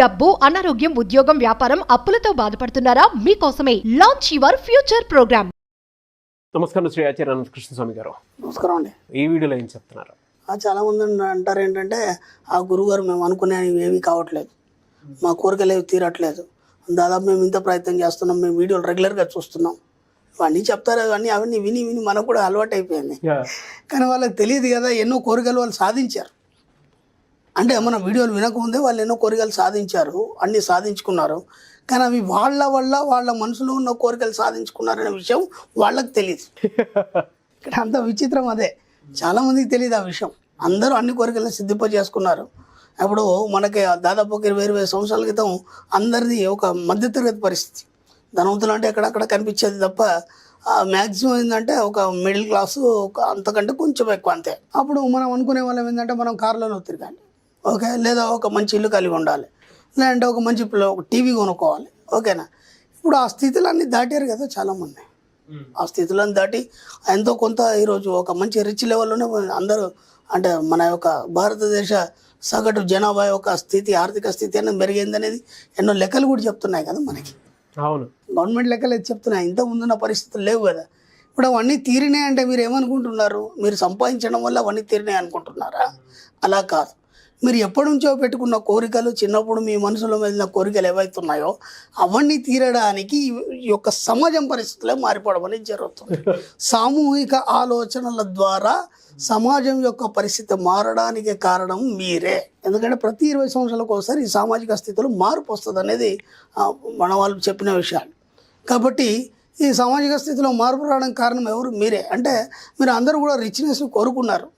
డబ్బు, అనారోగ్యం, ఉద్యోగం, వ్యాపారం, అప్పులతో బాధపడుతున్నారా? మీకోసమే లాంచ్ యువర్ ఫ్యూచర్ ప్రోగ్రామ్. నమస్కారం శ్రీ ఆచార్య అనంతకృష్ణ స్వామి గారు. నమస్కారం అండి. ఈ వీడియోలో ఏం చెప్తున్నారు? చాలా మంది అంటారు ఏంటంటే, ఆ గురువుగారు మేము అనుకునే ఏమీ కావట్లేదు, మా కోరికలు ఏవి తీరట్లేదు, దాదాపు మేము ఇంత ప్రయత్నం చేస్తున్నాం, మేము వీడియోలు రెగ్యులర్గా చూస్తున్నాం, ఇవన్నీ చెప్తారు. అవన్నీ విని విని మనకు కూడా అలవాటు అయిపోయింది. కానీ వాళ్ళకి తెలియదు కదా, ఎన్నో కోరికలు వాళ్ళు సాధించారు. అంటే మన వీడియోలు వినకముందే వాళ్ళు ఎన్నో కోరికలు సాధించారు, అన్నీ సాధించుకున్నారు. కానీ అవి వాళ్ళ వల్ల వాళ్ళ మనసులో ఉన్న కోరికలు సాధించుకున్నారనే విషయం వాళ్ళకి తెలియదు. ఇక్కడ అంత విచిత్రం అదే, చాలామందికి తెలియదు ఆ విషయం. అందరూ అన్ని కోరికలను సిద్ధింపజేసుకున్నారు. అప్పుడు మనకి దాదాపు ఒక 20 సంవత్సరాల క్రితం అందరిది ఒక మధ్యతరగతి పరిస్థితి. ధనవంతులు అంటే ఎక్కడక్కడ కనిపించేది తప్ప మ్యాక్సిమం ఏంటంటే ఒక మిడిల్ క్లాసు, ఒక అంతకంటే కొంచెం ఎక్కువ అంతే. అప్పుడు మనం అనుకునే వాళ్ళం ఏంటంటే మనం కార్లలో తిరగాలి, ఓకే, లేదా ఒక మంచి ఇల్లు కలిగి ఉండాలి, లేదంటే ఒక మంచి ఒక టీవీ కొనుక్కోవాలి, ఓకేనా. ఇప్పుడు ఆ స్థితులన్నీ దాటారు కదా చాలామంది. ఆ స్థితులను దాటి ఎంతో కొంత ఈరోజు ఒక మంచి రిచ్ లెవెల్లోనే అందరూ, అంటే మన యొక్క భారతదేశ సగటు జనాభా యొక్క స్థితి, ఆర్థిక స్థితి అనేది మెరుగైంది అనేది ఎన్నో లెక్కలు కూడా చెప్తున్నాయి కదా మనకి. అవును, గవర్నమెంట్ లెక్కలు అయితే చెప్తున్నాయి, ఇంత ముందున్న పరిస్థితులు లేవు కదా. ఇప్పుడు అవన్నీ తీరినాయి అంటే మీరు ఏమనుకుంటున్నారు? మీరు సంపాదించడం వల్ల అవన్నీ తీరినాయి అనుకుంటున్నారా? అలా కాదు. మీరు ఎప్పటి నుంచో పెట్టుకున్న కోరికలు, చిన్నప్పుడు మీ మనసులో వెళ్ళిన కోరికలు ఏవైతున్నాయో అవన్నీ తీరడానికి ఈ యొక్క సమాజం పరిస్థితులే మారిపోవడం అనేది జరుగుతుంది. సామూహిక ఆలోచనల ద్వారా సమాజం యొక్క పరిస్థితి మారడానికి కారణం మీరే. ఎందుకంటే ప్రతి 20 సంవత్సరాలకు ఒకసారి ఈ సామాజిక స్థితిలో మార్పు వస్తుంది అనేది మన వాళ్ళు చెప్పిన విషయాలు. కాబట్టి ఈ సామాజిక స్థితిలో మార్పు రావడానికి కారణం ఎవరు? మీరే. అంటే మీరు అందరూ కూడా రిచ్నెస్ కోరుకున్నారు,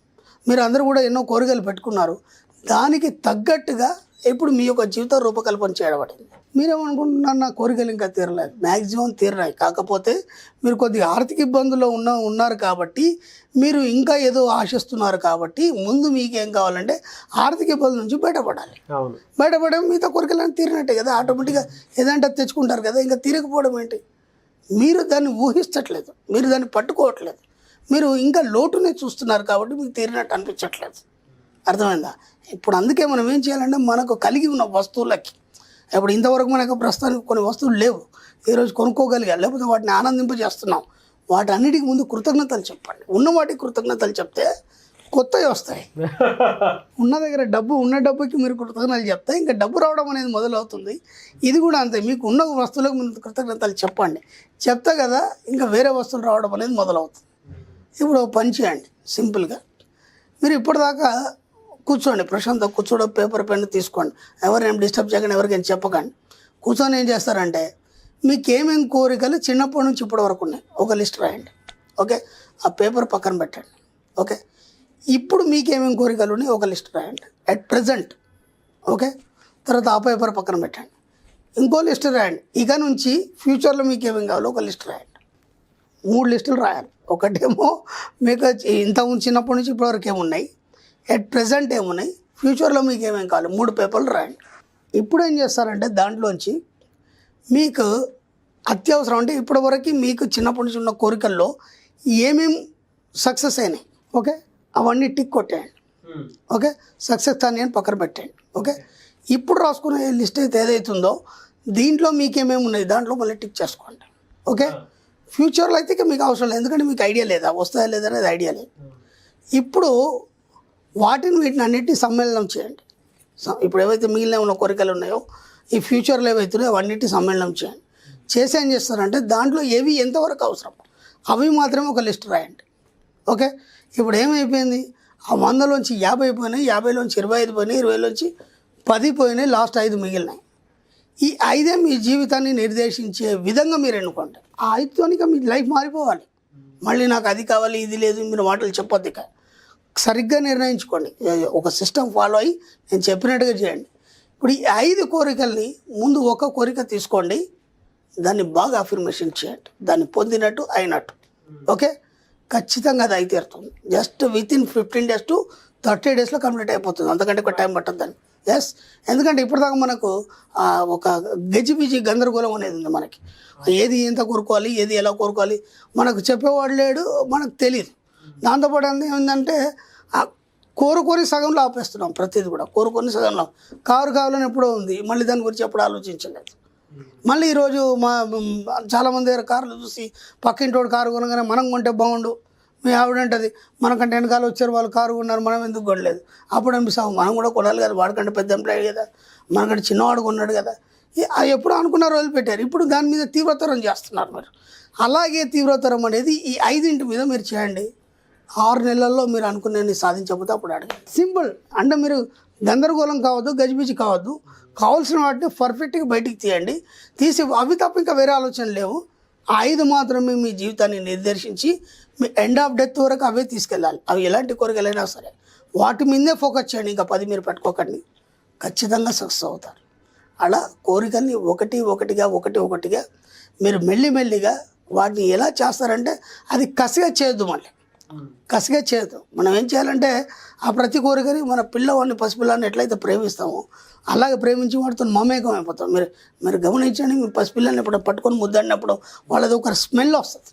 మీరు అందరూ కూడా ఎన్నో కోరికలు పెట్టుకున్నారు. దానికి తగ్గట్టుగా ఇప్పుడు మీ యొక్క జీవిత రూపకల్పన చేయబడింది. మీరేమనుకుంటున్నారు? నా కోరికలు ఇంకా తీరలేదు. మ్యాక్సిమం తీరనాయి. కాకపోతే మీరు కొద్దిగా ఆర్థిక ఇబ్బందుల్లో ఉన్నారు కాబట్టి, మీరు ఇంకా ఏదో ఆశిస్తున్నారు కాబట్టి, ముందు మీకేం కావాలంటే ఆర్థిక ఇబ్బందుల నుంచి బయటపడాలి. బయటపడడం మిగతా కోరికలను తీరినట్టే కదా. ఆటోమేటిక్గా ఏదంటే తెచ్చుకుంటారు కదా. ఇంకా తీరకపోవడం ఏంటి? మీరు దాన్ని ఊహించట్లేదు, మీరు దాన్ని పట్టుకోవట్లేదు, మీరు ఇంకా లోటునే చూస్తున్నారు కాబట్టి మీకు తీరినట్టు అనిపించట్లేదు. అర్థమైందా? ఇప్పుడు అందుకే మనం ఏం చేయాలంటే, మనకు కలిగి ఉన్న వస్తువులకి, ఇప్పుడు ఇంతవరకు మనకు ప్రస్తుతానికి కొన్ని వస్తువులు లేవు, ఈరోజు కొనుక్కోగలిగా, లేకపోతే వాటిని ఆనందింపజేస్తున్నాం. వాటన్నిటికి ముందు కృతజ్ఞతలు చెప్పండి. ఉన్న వాటికి కృతజ్ఞతలు చెప్తే కొత్తవి వస్తాయి. ఉన్న దగ్గర ఉన్న డబ్బుకి మీరు కృతజ్ఞతలు చెప్తే ఇంకా డబ్బు రావడం అనేది మొదలవుతుంది. ఇది కూడా అంతే, మీకు ఉన్న వస్తువులకు ముందు కృతజ్ఞతలు చెప్పండి. చెప్తే కదా ఇంకా వేరే వస్తువులు రావడం అనేది మొదలవుతుంది. ఇప్పుడు పని చేయండి సింపుల్గా. మీరు ఇప్పటిదాకా కూర్చోండి, ప్రశాంతంగా కూర్చోడం, పేపర్ పెన్ను తీసుకోండి, ఎవరైనా డిస్టర్బ్ చేయకండి, ఎవరికైనా చెప్పకండి. కూర్చొని ఏం చేస్తారంటే, మీకు ఏమేమి కోరికలు చిన్నప్పటి నుంచి ఇప్పటి వరకు ఉన్నాయి ఒక లిస్ట్ రాయండి, ఓకే. ఆ పేపర్ పక్కన పెట్టండి, ఓకే. ఇప్పుడు మీకేమేమి కోరికలు ఉన్నాయి ఒక లిస్ట్ రాయండి అట్ ప్రజెంట్, ఓకే. తర్వాత ఆ పేపర్ పక్కన పెట్టండి, ఇంకో లిస్ట్ రాయండి. ఇక నుంచి ఫ్యూచర్లో మీకు ఏమేమి కావాలో ఒక లిస్ట్ రాయండి. 3 లిస్టులు రాయాలి. ఒకటేమో మీకు ఇంతకుముందు చిన్నప్పటి నుంచి ఇప్పటివరకు ఏమున్నాయి, ఎట్ ప్రజెంట్ ఏమున్నాయి, ఫ్యూచర్లో మీకు ఏమేమి కావాలి, 3 పేపర్లు రాయండి. ఇప్పుడు ఏం చేస్తారంటే, దాంట్లోంచి మీకు అత్యవసరం అంటే ఇప్పటివరకు మీకు చిన్నప్పటి నుంచి ఉన్న కోరికల్లో ఏమేమి సక్సెస్ అయినాయి, ఓకే, అవన్నీ టిక్ కొట్టేయండి, ఓకే. సక్సెస్ అని పక్కన పెట్టండి, ఓకే. ఇప్పుడు రాసుకునే లిస్ట్ అయితే ఏదైతుందో దీంట్లో మీకేమేమి ఉన్నాయి దాంట్లో మళ్ళీ టిక్ చేసుకోండి, ఓకే. ఫ్యూచర్లో అయితే ఇక మీకు అవసరం లేదు, ఎందుకంటే మీకు ఐడియా లేదా, వస్తాయా లేదా అనేది ఐడియా లేదు. ఇప్పుడు వీటిని అన్నిటినీ సమ్మేళనం చేయండి. ఇప్పుడు ఏవైతే మిగిలిన ఉన్న కోరికలు ఉన్నాయో, ఈ ఫ్యూచర్లో ఏవైతున్నాయో అవన్నిటిని సమ్మేళనం చేయండి. చేసి ఏం చేస్తారంటే, దాంట్లో ఏవి ఎంతవరకు అవసరం అవి మాత్రమే ఒక లిస్ట్ రాయండి, ఓకే. ఇప్పుడు ఏమైపోయింది, ఆ 100లోంచి 50 పోయినాయి, 50లోంచి 25 పోయినాయి, 20లోంచి 10 పోయినాయి, లాస్ట్ 5 మిగిలినాయి. ఈ 5 మీ జీవితాన్ని నిర్దేశించే విధంగా మీరు ఎన్నుకోండి. ఆ 5తోనిక మీ లైఫ్ మారిపోవాలి. మళ్ళీ నాకు అది కావాలి, ఇది లేదు, మీరు మాటలు చెప్పొద్దు. ఇక సరిగ్గా నిర్ణయించుకోండి, ఒక సిస్టమ్ ఫాలో అయ్యి నేను చెప్పినట్టుగా చేయండి. ఇప్పుడు ఈ 5 కోరికల్ని ముందు ఒక కోరిక తీసుకోండి, దాన్ని బాగా అఫర్మేషన్ చేయండి, దాన్ని పొందినట్టు అయినట్టు, ఓకే. ఖచ్చితంగా అది అయితే తీరుతుంది. జస్ట్ వితిన్ 15 days to 30 daysలో కంప్లీట్ అయిపోతుంది, అంతకంటే ఎక్కువ టైం పట్టదు దాన్ని. ఎస్, ఎందుకంటే ఇప్పటిదాకా మనకు ఒక గజిబిజి గందరగోళం అనేది ఉంది మనకి. ఏది ఎంత కోరుకోవాలి, ఏది ఎలా కోరుకోవాలి మనకు చెప్పేవాడు లేడు, మనకు తెలియదు. దాంతోపాటు ఏంటంటే కోరుకొని సగంలో ఆపేస్తున్నాం. ప్రతిదీ కూడా కోరుకొని సగంలో. కారు కావాలని ఎప్పుడో ఉంది, మళ్ళీ దాని గురించి ఎప్పుడు ఆలోచించలేదు. మళ్ళీ ఈరోజు చాలామంది దగ్గర కార్లు చూసి పక్కింటోడు కారు కొనగానే మనం కొంటే బాగుండు, మీ ఆవిడంటది మనకంటే వెనకాల వచ్చారు వాళ్ళు కారు కొన్నారు మనం ఎందుకు కొనలేదు. అప్పుడు అనిపిస్తాము మనం కూడా కొనాలి కదా, వాడికంటే పెద్ద ఎంప్లాయీ కదా, మనకంటే చిన్నవాడు కొన్నాడు కదా. ఎప్పుడు అనుకున్న రోజులు పెట్టారు. ఇప్పుడు దాని మీద తీవ్రతరం చేస్తున్నారు మీరు. అలాగే తీవ్రతరం అనేది ఈ 5 మీద మీరు చేయండి. 6 నెలల్లో మీరు అనుకునేది సాధించకపోతే అప్పుడు అడగండి. సింపుల్. అంటే మీరు గందరగోళం కావద్దు, గజిబిజి కావద్దు. కావాల్సిన వాటిని పర్ఫెక్ట్గా బయటికి తీయండి. తీసి అవి తప్ప ఇంకా వేరే ఆలోచన లేవు. ఆ 5 మాత్రమే మీ జీవితాన్ని నిర్దేశించి మీ ఎండ్ ఆఫ్ డెత్ వరకు అవే తీసుకెళ్ళాలి. అవి ఎలాంటి కోరికలైనా సరే వాటి మీదే ఫోకస్ చేయండి. ఇంకా 10 మీరు పెట్టుకోకండి, ఖచ్చితంగా సక్సెస్ అవుతారు. అలా కోరికల్ని ఒకటిగా మీరు మెల్లిమెల్లిగా వాటిని ఎలా చేస్తారంటే అది కసిగా చేయొద్దు. మళ్ళీ కసిగా చేయొద్దు. మనం ఏం చేయాలంటే ఆ ప్రతి కోరికని మన పిల్లవాడిని పసిపిల్లాన్ని ఎట్లయితే ప్రేమిస్తామో అలాగే ప్రేమించి వాడితో మమేకం అయిపోతాం. మీరు గమనించండి, మీ పసిపిల్లని ఎప్పుడు పట్టుకొని ముద్దాడినప్పుడు వాళ్ళది ఒక స్మెల్ వస్తుంది,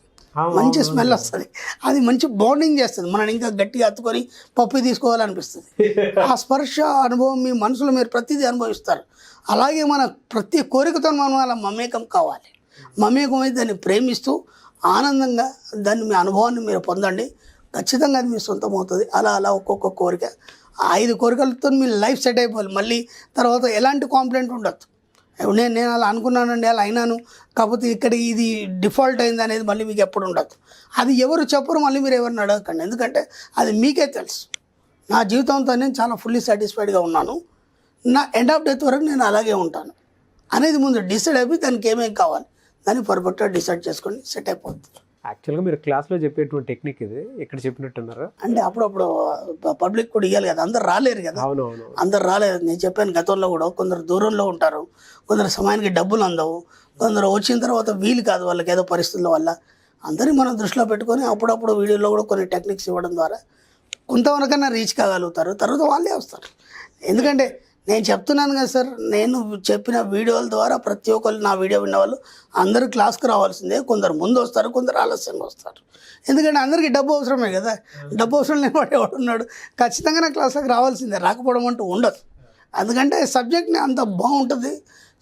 మంచి స్మెల్ వస్తుంది. అది మంచి బాండింగ్ చేస్తుంది. మనం ఇంకా గట్టిగా హత్తుకొని పప్పు తీసుకోవాలనిపిస్తుంది. ఆ స్పర్శ అనుభవం మీ మనసులో మీరు ప్రతిదీ అనుభవిస్తారు. అలాగే మన ప్రతి కోరికతో మనం అలా మమేకం కావాలి. మమేకం అయితే దాన్ని ప్రేమిస్తూ ఆనందంగా దాన్ని మీ అనుభవాన్ని మీరు పొందండి. ఖచ్చితంగా అది మీ సొంతం అవుతుంది. అలా ఒక్కొక్క కోరిక 5 కోరికలతో మీ లైఫ్ సెట్ అయిపోవాలి. మళ్ళీ తర్వాత ఎలాంటి కాంప్లైంట్ ఉండొద్దు. నేను అలా అనుకున్నానండి, అలా అయినాను, కాకపోతే ఇక్కడ ఇది డిఫాల్ట్ అయింది అనేది మళ్ళీ మీకు ఎప్పుడు ఉండదు. అది ఎవరు చెప్పరు, మళ్ళీ మీరు ఎవరిని అడగకండి. ఎందుకంటే అది మీకే తెలుసు. నా జీవితంతో నేను చాలా ఫుల్లీ సాటిస్ఫైడ్గా ఉన్నాను, నా ఎండ్ ఆఫ్ డెత్ వరకు నేను అలాగే ఉంటాను అనేది ముందు డిసైడ్ అయిపోయి దానికి ఏమేమి కావాలి దాన్ని పర్ఫెక్ట్గా డిసైడ్ చేసుకొని సెట్ అయిపోతుంది. యాక్చువల్గా మీరు క్లాస్లో చెప్పేటువంటి టెక్నిక్ ఇది ఇక్కడ చెప్పినట్టున్నారు. అంటే అప్పుడప్పుడు పబ్లిక్ కూడా ఇవ్వాలి కదా, అందరు రాలేరు కదా. అవునవును, అందరు రాలేదు. నేను చెప్పాను గతంలో కూడా కొందరు దూరంలో ఉంటారు, కొందరు సమయానికి డబ్బులు అందవు, కొందరు వచ్చిన తర్వాత వీలు కాదు వాళ్ళకి ఏదో పరిస్థితుల వల్ల. అందరినీ మనం దృష్టిలో పెట్టుకొని అప్పుడప్పుడు వీడియోలో కూడా కొన్ని టెక్నిక్స్ ఇవ్వడం ద్వారా కొంతవరకైనా రీచ్ కాగలుగుతారు. తర్వాత వాళ్ళే వస్తారు. ఎందుకంటే నేను చెప్తున్నాను కదా సార్, నేను చెప్పిన వీడియోల ద్వారా ప్రతి ఒక్కరు నా వీడియో విన్న వాళ్ళు అందరూ క్లాస్కి రావాల్సిందే. కొందరు ముందు వస్తారు, కొందరు ఆలస్యంగా వస్తారు. ఎందుకంటే అందరికీ డబ్బు అవసరమే కదా. డబ్బు అవసరం లేనివాడు ఎవడున్నాడు? ఖచ్చితంగా నా క్లాస్కి రావాల్సిందే, రాకపోవడం అంటూ ఉండదు. ఎందుకంటే సబ్జెక్ట్ని అంత బాగుంటుంది,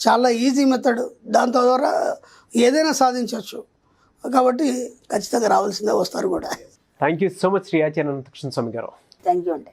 చాలా ఈజీ మెథడ్, దాంతో ద్వారా ఏదైనా సాధించవచ్చు. కాబట్టి ఖచ్చితంగా రావాల్సిందే, వస్తారు కూడా. Thank you so much Shri Acharya Anantakrishna Swami garu. Thank you అండి.